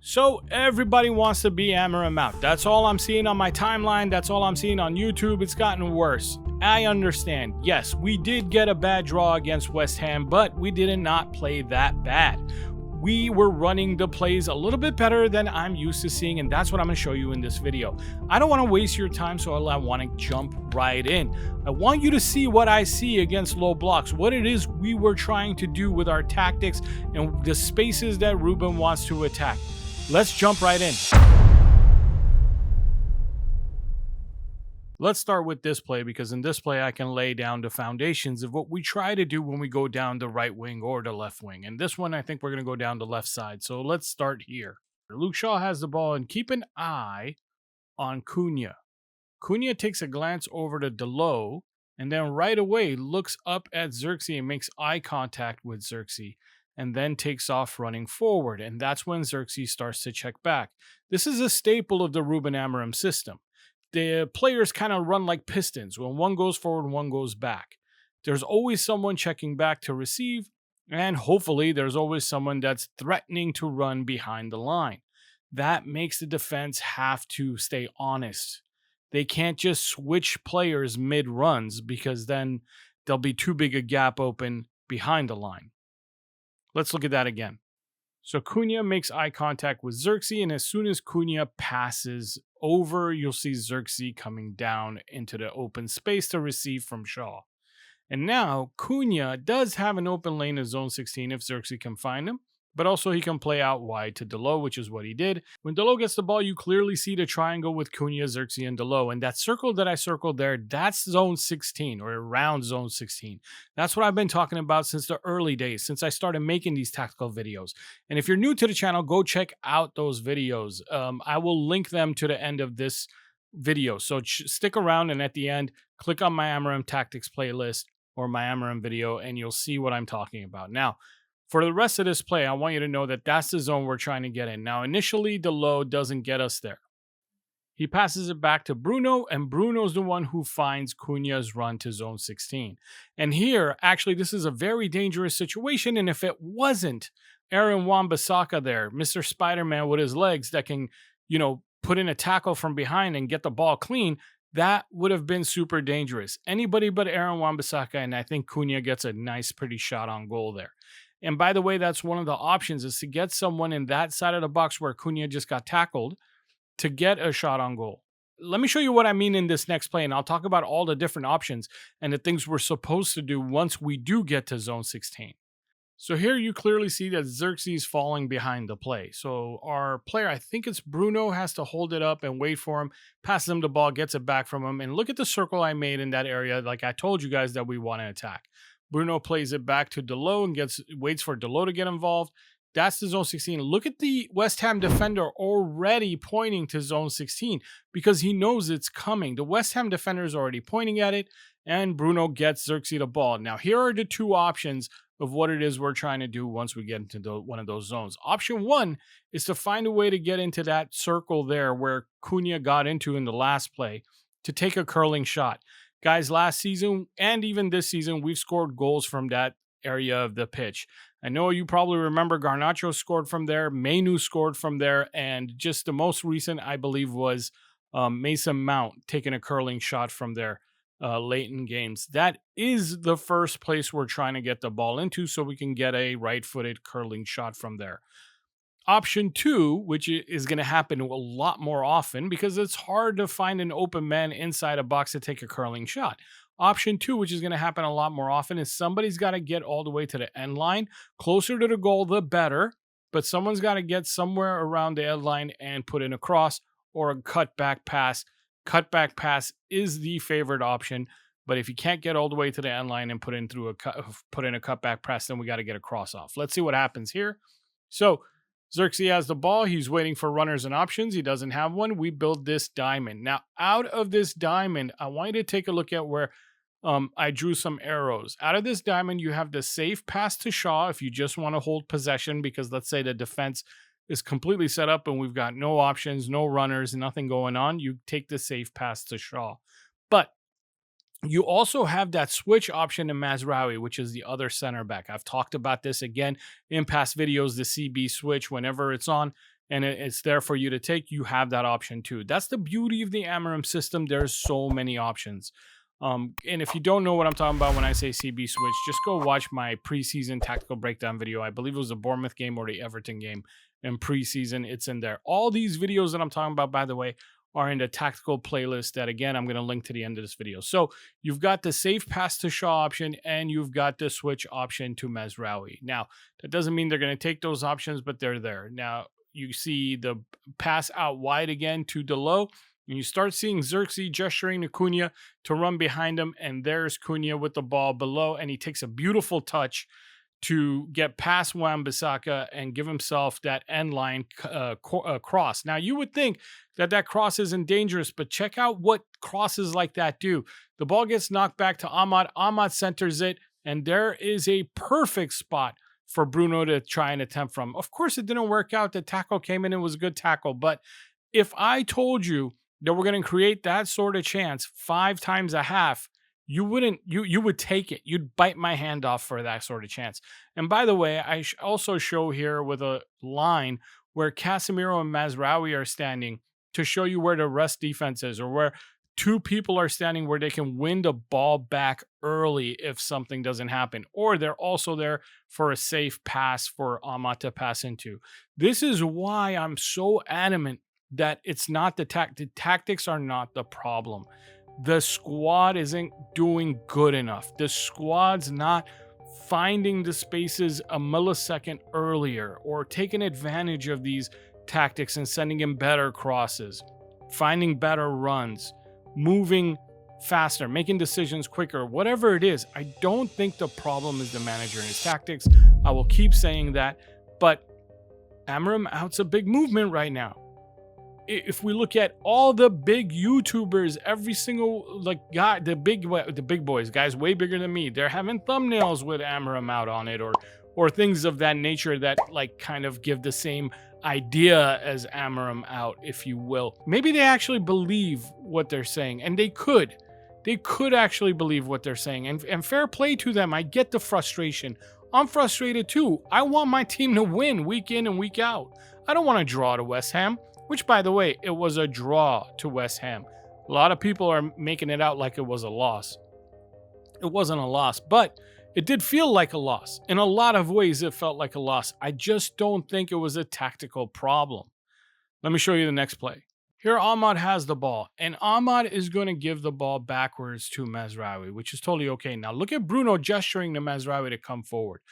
So everybody wants to be Amorim out. That's all I'm seeing on my timeline. That's all I'm seeing on YouTube. It's gotten worse. I understand. Yes, we did get a bad draw against West Ham, but we did not play that bad. We were running the plays a little bit better than I'm used to seeing, and that's what I'm going to show you in this video. I don't want to waste your time, so I want to jump right in. I want you to see what I see against low blocks, what it is we were trying to do with our tactics, and the spaces that Ruben wants to attack. Let's jump right in. Let's start with this play, because in this play I can lay down the foundations of what we try to do when we go down the right wing or the left wing. And this one, I think we're going to go down the left side. So let's start here. Luke Shaw has the ball, and keep an eye on Cunha. Cunha takes a glance over to Delo, and then right away looks up at Xerxes and makes eye contact with Xerxes, and then takes off running forward. And that's when Xerxes starts to check back. This is a staple of the Ruben Amorim system. The players kind of run like pistons. When one goes forward, one goes back. There's always someone checking back to receive, and hopefully there's always someone that's threatening to run behind the line. That makes the defense have to stay honest. They can't just switch players mid-runs, because then there'll be too big a gap open behind the line. Let's look at that again. So Cunha makes eye contact with Xerxes, and as soon as Cunha passes over, you'll see Xerxes coming down into the open space to receive from Shaw. And now Cunha does have an open lane in zone 16 if Xerxes can find him, but also he can play out wide to Delo, which is what he did. When Delo gets the ball, you clearly see the triangle with Cunha, Xerxes, and Delo. And that circle that I circled there, that's zone 16, or around zone 16. That's what I've been talking about since the early days, since I started making these tactical videos. And if you're new to the channel, go check out those videos. I will link them to the end of this video. So stick around, and at the end, click on my Amorim Tactics playlist or my Amorim video, and you'll see what I'm talking about. Now, for the rest of this play, I want you to know that that's the zone we're trying to get in. Now, initially, Delo doesn't get us there. He passes it back to Bruno, and Bruno's the one who finds Cunha's run to zone 16. And here, actually, this is a very dangerous situation, and if it wasn't Aaron Wan-Bissaka there, Mr. Spider-Man with his legs that can, put in a tackle from behind and get the ball clean, that would have been super dangerous. Anybody but Aaron Wan-Bissaka, and I think Cunha gets a nice, pretty shot on goal there. And by the way, that's one of the options, is to get someone in that side of the box where Cunha just got tackled to get a shot on goal. Let me show you what I mean in this next play, and I'll talk about all the different options and the things we're supposed to do once we do get to zone 16. So here you clearly see that Xerxes falling behind the play. So our player, I think it's Bruno, has to hold it up and wait for him, passes him the ball, gets it back from him. And look at the circle I made in that area, like I told you guys that we want to attack. Bruno plays it back to Delo and waits for Delo to get involved. That's the zone 16. Look at the West Ham defender already pointing to zone 16 because he knows it's coming. The West Ham defender is already pointing at it, and Bruno gets Xerxes the ball. Now, here are the two options of what it is we're trying to do once we get into one of those zones. Option one is to find a way to get into that circle there where Cunha got into in the last play to take a curling shot. Guys, last season and even this season, we've scored goals from that area of the pitch. I know you probably remember Garnacho scored from there, Mainu scored from there, and just the most recent, I believe, was Mason Mount taking a curling shot from there late in games. That is the first place we're trying to get the ball into so we can get a right-footed curling shot from there. Option two, which is going to happen a lot more often because it's hard to find an open man inside a box to take a curling shot. Option two, which is going to happen a lot more often, is somebody's got to get all the way to the end line. Closer to the goal, the better. But someone's got to get somewhere around the end line and put in a cross or a cutback pass. Cutback pass is the favorite option. But if you can't get all the way to the end line and put in a cutback pass, then we got to get a cross off. Let's see what happens here. So Xerxes has the ball. He's waiting for runners and options. He doesn't have one. We build this diamond. Now, out of this diamond, I want you to take a look at where I drew some arrows. Out of this diamond, you have the safe pass to Shaw if you just want to hold possession, because let's say the defense is completely set up and we've got no options, no runners, nothing going on. You take the safe pass to Shaw. But you also have that switch option in Mazraoui, which is the other center back. I've talked about this again in past videos, the CB switch, whenever it's on, and it's there for you to take, you have that option too. That's the beauty of the Amorim system. There's so many options. And if you don't know what I'm talking about when I say CB switch, just go watch my preseason tactical breakdown video. I believe it was the Bournemouth game or the Everton game in preseason. It's in there. All these videos that I'm talking about, by the way, are in the tactical playlist that, again, I'm going to link to the end of this video. So you've got the safe pass to Shaw option, and you've got the switch option to Mazraoui. Now, that doesn't mean they're going to take those options, but they're there. Now, you see the pass out wide again to Delo, and you start seeing Xerxes gesturing to Cunha to run behind him, and there's Cunha with the ball below, and he takes a beautiful touch to get past Wan-Bissaka and give himself that end line cross. Now, you would think that cross isn't dangerous, but check out what crosses like that do. The ball gets knocked back to Ahmad. Ahmad centers it, and there is a perfect spot for Bruno to try and attempt from. Of course, it didn't work out. The tackle came in. It was a good tackle. But if I told you that we're going to create that sort of chance 5 times a half, you would take it. You'd bite my hand off for that sort of chance. And by the way, I also show here with a line where Casemiro and Mazraoui are standing to show you where the rest defense is, or where 2 people are standing where they can win the ball back early if something doesn't happen, or they're also there for a safe pass for Ahmad to pass into. This is why I'm so adamant that it's not the tactics are not the problem. The squad isn't doing good enough. The squad's not finding the spaces a millisecond earlier, or taking advantage of these tactics and sending in better crosses, finding better runs, moving faster, making decisions quicker, whatever it is. I don't think the problem is the manager and his tactics. I will keep saying that, but Amorim out's a big movement right now. If we look at all the big YouTubers, every single guy, the big boys, guys way bigger than me, they're having thumbnails with Amorim out on it, or things of that nature that kind of give the same idea as Amorim out, if you will. Maybe they actually believe what they're saying, and they could actually believe what they're saying, and fair play to them. I get the frustration. I'm frustrated too. I want my team to win week in and week out. I don't want to draw to West Ham. Which, by the way, it was a draw to West Ham. A lot of people are making it out like it was a loss. It wasn't a loss, but it did feel like a loss. In a lot of ways, it felt like a loss. I just don't think it was a tactical problem. Let me show you the next play. Here, Ahmad has the ball, and Ahmad is going to give the ball backwards to Mazraoui, which is totally okay. Now, look at Bruno gesturing to Mazraoui to come forward.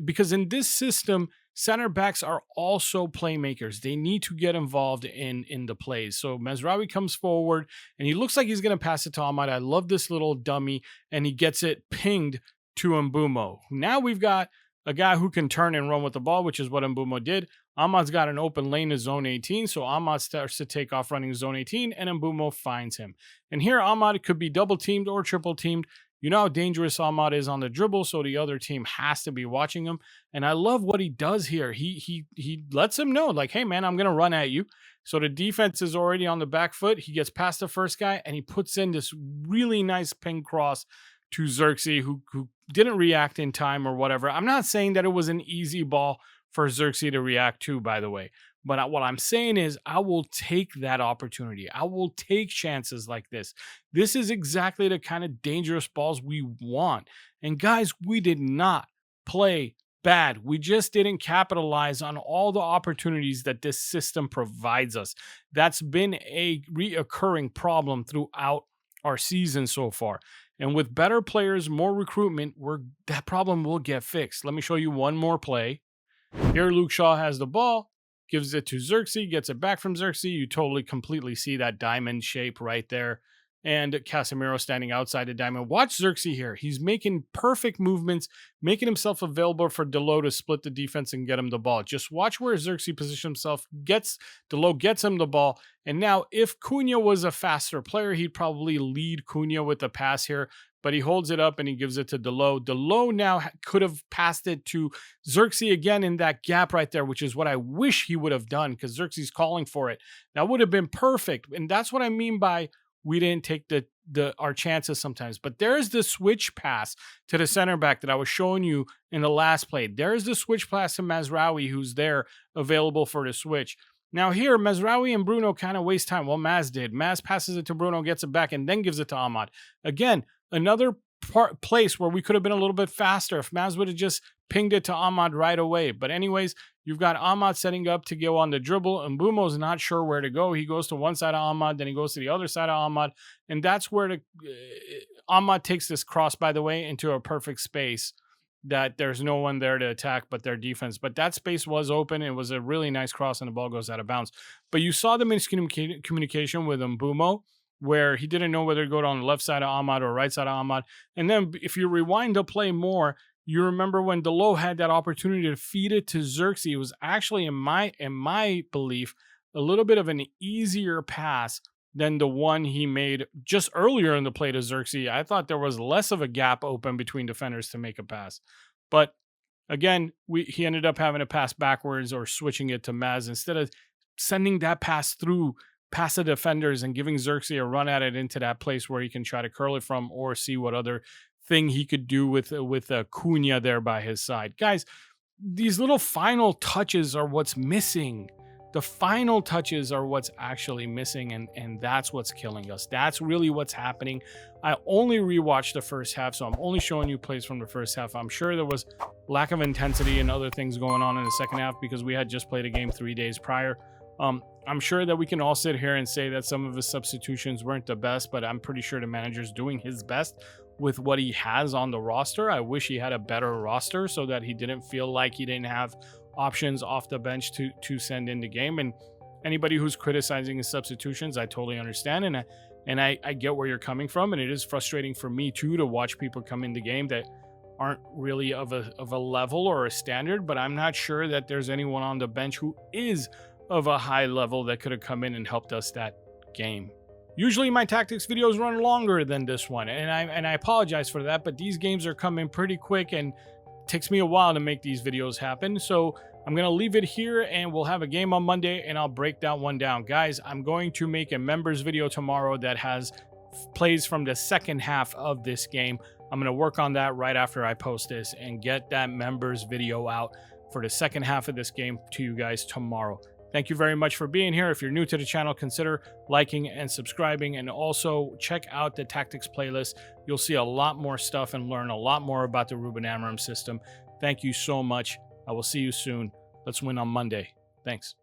Because in this system, center backs are also playmakers. They need to get involved in the plays. So Mazraoui comes forward, and he looks like he's going to pass it to Ahmad. I love this little dummy, and he gets it pinged to Mbeumo. Now we've got a guy who can turn and run with the ball, which is what Mbeumo did. Ahmad's got an open lane to zone 18, so Ahmad starts to take off running zone 18, and Mbeumo finds him. And here, Ahmad could be double-teamed or triple-teamed. You know how dangerous Ahmad is on the dribble, so the other team has to be watching him. And I love what he does here. He lets him know, hey, man, I'm going to run at you. So the defense is already on the back foot. He gets past the first guy, and he puts in this really nice ping cross to Xerxes, who didn't react in time or whatever. I'm not saying that it was an easy ball for Xerxes to react to, by the way. But what I'm saying is I will take that opportunity. I will take chances like this. This is exactly the kind of dangerous balls we want. And guys, we did not play bad. We just didn't capitalize on all the opportunities that this system provides us. That's been a reoccurring problem throughout our season so far. And with better players, more recruitment, that problem will get fixed. Let me show you one more play. Here, Luke Shaw has the ball. Gives it to Xerxes, gets it back from Xerxes. You completely see that diamond shape right there. And Casemiro standing outside the diamond. Watch Xerxes here. He's making perfect movements, making himself available for Delo to split the defense and get him the ball. Just watch where Xerxes positions himself. Delo gets him the ball. And now, if Cunha was a faster player, he'd probably lead Cunha with the pass here. But he holds it up and he gives it to Delo. Delo now could have passed it to Xerxes again in that gap right there, which is what I wish he would have done, because Xerxes is calling for it. That would have been perfect. And that's what I mean by we didn't take our chances sometimes. But there's the switch pass to the center back that I was showing you in the last play. There's the switch pass to Mazraoui, who's there available for the switch. Now here, Mazraoui and Bruno kind of waste time. Well, Maz did. Maz passes it to Bruno, gets it back, and then gives it to Ahmad. Again, another place where we could have been a little bit faster if Maz would have just pinged it to Ahmad right away. But anyways, you've got Ahmad setting up to go on the dribble, and Mbumo's not sure where to go. He goes to one side of Ahmad, then he goes to the other side of Ahmad, and that's where Ahmad takes this cross, by the way, into a perfect space that there's no one there to attack but their defense. But that space was open. It was a really nice cross, and the ball goes out of bounds. But you saw the miscommunication with Mbumo, where he didn't know whether to go on the left side of Ahmad or right side of Ahmad. And then if you rewind the play more, you remember when Delo had that opportunity to feed it to Xerxes. It was actually, in my belief, a little bit of an easier pass than the one he made just earlier in the play to Xerxes. I thought there was less of a gap open between defenders to make a pass. But again, he ended up having to pass backwards or switching it to Maz instead of sending that pass through past the defenders and giving Xerxes a run at it into that place where he can try to curl it from or see what other thing he could do with Cunha there by his side. Guys, these little final touches are what's missing. The final touches are what's actually missing, and that's what's killing us. That's really what's happening. I only rewatched the first half, so I'm only showing you plays from the first half. I'm sure there was lack of intensity and other things going on in the second half because we had just played a game 3 days prior. I'm sure that we can all sit here and say that some of his substitutions weren't the best, but I'm pretty sure the manager's doing his best with what he has on the roster. I wish he had a better roster so that he didn't feel like he didn't have options off the bench to send in the game. And anybody who's criticizing his substitutions, I totally understand, and I get where you're coming from, and it is frustrating for me too to watch people come in the game that aren't really of a level or a standard. But I'm not sure that there's anyone on the bench who is of a high level that could have come in and helped us that game. Usually my tactics videos run longer than this one, and I apologize for that, but these games are coming pretty quick and it takes me a while to make these videos happen. So I'm going to leave it here, and we'll have a game on Monday, and I'll break that one down. Guys, I'm going to make a members video tomorrow that has plays from the second half of this game. I'm going to work on that right after I post this and get that members video out for the second half of this game to you guys tomorrow. Thank you very much for being here. If you're new to the channel, consider liking and subscribing, and also check out the tactics playlist. You'll see a lot more stuff and learn a lot more about the Ruben Amorim system. Thank you so much. I will see you soon. Let's win on Monday. Thanks.